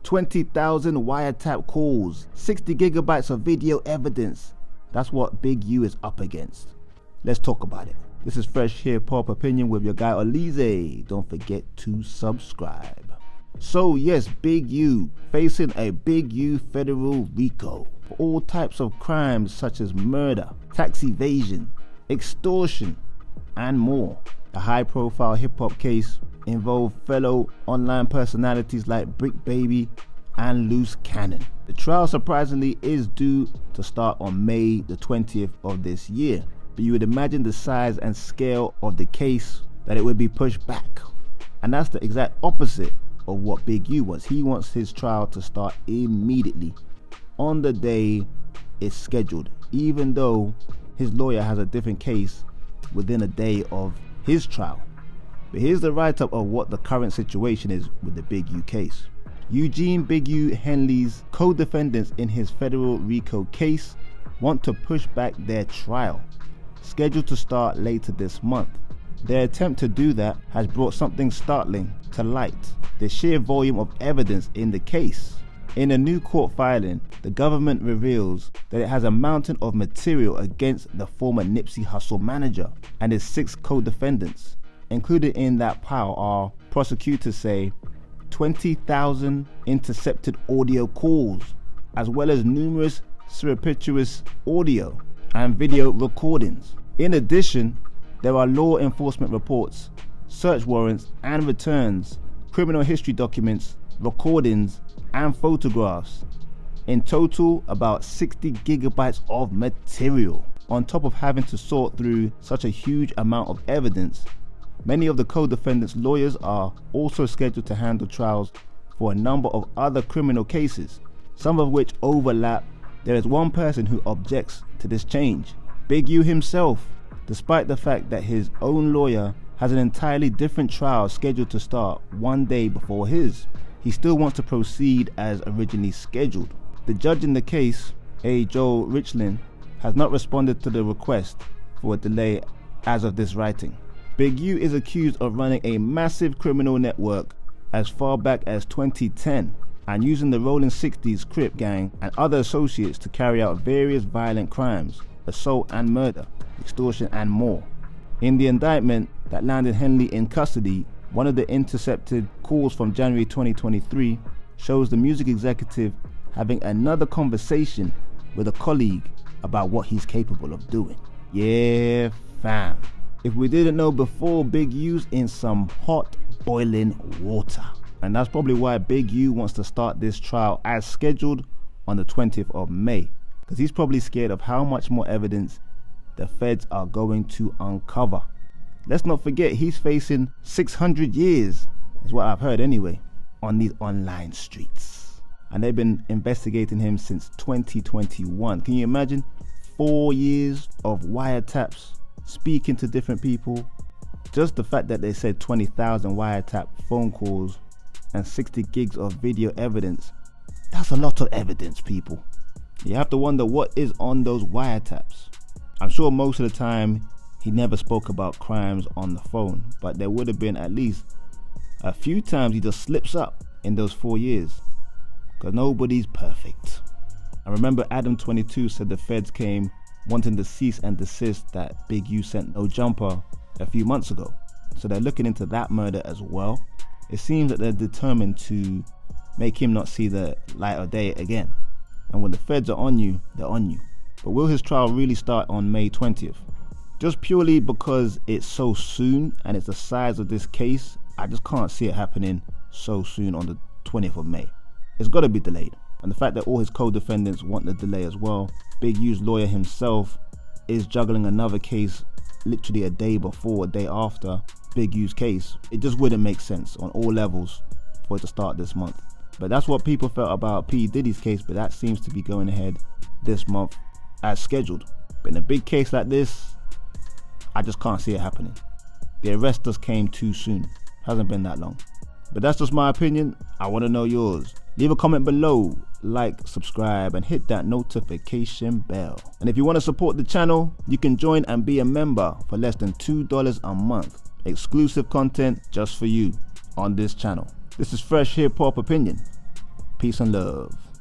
20,000 wiretap calls, 60 gigabytes of video evidence. That's what Big U is up against. Let's talk about it. This is Fresh Hip Hop Opinion with your guy Olize. Don't forget to subscribe. So yes, Big U facing a Big U federal RICO for all types of crimes such as murder, tax evasion, extortion, and more. A high-profile hip-hop case involved fellow online personalities like Brick Baby and Loose Cannon. The trial surprisingly is due to start on May the 20th of this year, but you would imagine the size and scale of the case that it would be pushed back. And that's the exact opposite of what Big U wants. He wants his trial to start immediately on the day it's scheduled, even though his lawyer has a different case within a day of his trial. But here's the write-up of what the current situation is with the Big U case. Eugene Big U Henley's co-defendants in his federal RICO case want to push back their trial, scheduled to start later this month. Their attempt to do that has brought something startling to light: the sheer volume of evidence in the case. In a new court filing, the government reveals that it has a mountain of material against the former Nipsey Hussle manager and his 6 co-defendants. Included in that pile are, prosecutors say, 20,000 intercepted audio calls, as well as numerous surreptitious audio and video recordings. In addition, there are law enforcement reports, search warrants and returns, criminal history documents, recordings, and photographs. In total, about 60 gigabytes of material. On top of having to sort through such a huge amount of evidence, many of the co-defendants' lawyers are also scheduled to handle trials for a number of other criminal cases, some of which overlap. There is one person who objects to this change: Big U himself, despite the fact that his own lawyer has an entirely different trial scheduled to start one day before his. He still wants to proceed as originally scheduled. The judge in the case, A. Joel Richland, has not responded to the request for a delay as of this writing. Big U is accused of running a massive criminal network as far back as 2010 and using the Rolling 60s Crip gang and other associates to carry out various violent crimes, assault and murder, extortion and more. In the indictment that landed Henley in custody, one of the intercepted calls from January 2023 shows the music executive having another conversation with a colleague about what he's capable of doing. Yeah, fam. If we didn't know before, Big U's in some hot boiling water. And that's probably why Big U wants to start this trial as scheduled on the 20th of May. Because he's probably scared of how much more evidence the feds are going to uncover. Let's not forget, he's facing 600 years, is what I've heard anyway, on these online streets. And they've been investigating him since 2021. Can you imagine? 4 years of wiretaps, speaking to different people. Just the fact that they said 20,000 wiretap phone calls and 60 gigs of video evidence, that's a lot of evidence, people. You have to wonder what is on those wiretaps. I'm sure most of the time he never spoke about crimes on the phone, but there would have been at least a few times he just slips up in those 4 years, because nobody's perfect. I remember Adam22 said the feds came wanting to cease and desist that Big U sent No Jumper a few months ago, so they're looking into that murder as well. It seems that they're determined to make him not see the light of day again, and when the feds are on you, they're on you. But will his trial really start on May 20th? Just purely because it's so soon and it's the size of this case, I just can't see it happening so soon on the 20th of May. It's got to be delayed. And the fact that all his co-defendants want the delay as well. Big U's lawyer himself is juggling another case literally a day before, a day after Big U's case. It just wouldn't make sense on all levels for it to start this month. But that's what people felt about P. Diddy's case, but that seems to be going ahead this month as scheduled. But in a big case like this, I just can't see it happening. The arrest just came too soon. Hasn't been that long. But that's just my opinion. I want to know yours. Leave a comment below, like, subscribe, and hit that notification bell. And if you want to support the channel, you can join and be a member for less than $2 a month. Exclusive content just for you on this channel. This is Fresh Hip Hop Opinion. Peace and love.